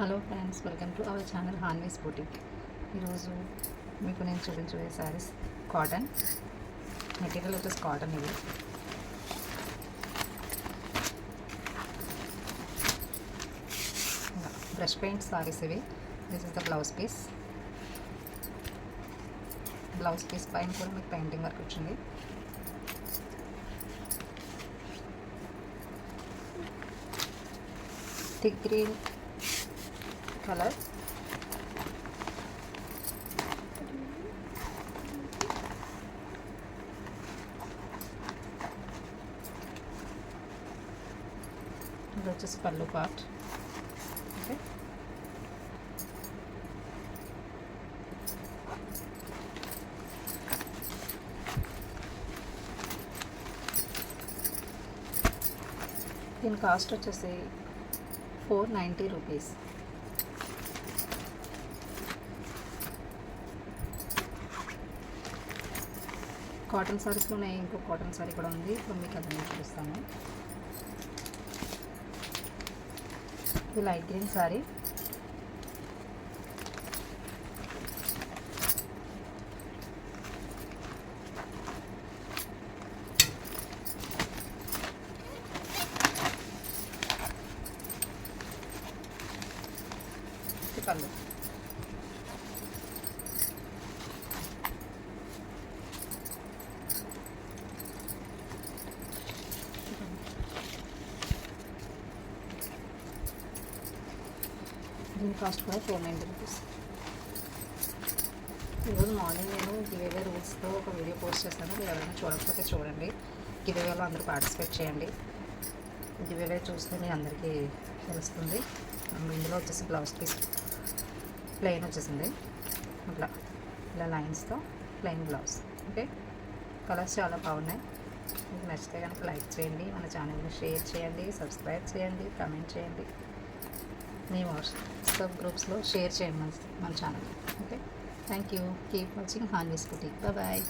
Hello friends, welcome to our channel Hanvi's boutique. ఈరోజు మీకు నేను చూపించే శారీస్ కాటన్ మెటీరియల్ వచ్చేసి కాటన్. ఇవి బ్రష్ పెయింట్ సారీస్. ఇవి this is the blouse piece. Blouse piece పైన కూడా మీకు పెయింటింగ్ వర్క్ వచ్చింది. థిక్ గ్రీన్ కలర్, ఇది వచ్చేసి పళ్ళు పార్ట్. ఓకే, దీని కాస్ట్ వచ్చేసి 490 రూపీస్. కాటన్ సారీస్లోనే ఇంకో కాటన్ సారీ కూడా ఉంది, ఇప్పుడు మీకు అదన్నీ చూపిస్తాను. ఇది లైట్ గ్రీన్ సారీ. పళ్ళు, దీని కాస్ట్ కూడా 490 రూపీస్. ఈరోజు మార్నింగ్ నేను గివేవే రూల్స్తో ఒక వీడియో పోస్ట్ చేశాను. మీరు ఎవరైనా చూడకపోతే చూడండి. గివేవేలో అందరూ పార్టిసిపేట్ చేయండి. గివేవే చూస్తేనే అందరికీ తెలుస్తుంది. ఇందులో వచ్చేసి బ్లౌజ్ పీస్ ప్లెయిన్ వచ్చేసింది, అట్లా ఇలా లైన్స్తో ప్లెయిన్ బ్లౌజ్. ఓకే, కలర్స్ చాలా బాగున్నాయి. మీకు నచ్చితే కనుక లైక్ చేయండి, మన ఛానల్ని షేర్ చేయండి, సబ్స్క్రైబ్ చేయండి, కామెంట్ చేయండి, మీ వాట్సాప్ గ్రూప్స్లో షేర్ చేయండి మన channel. Okay, thank you. Keep watching Hanvi's boutique. Bye.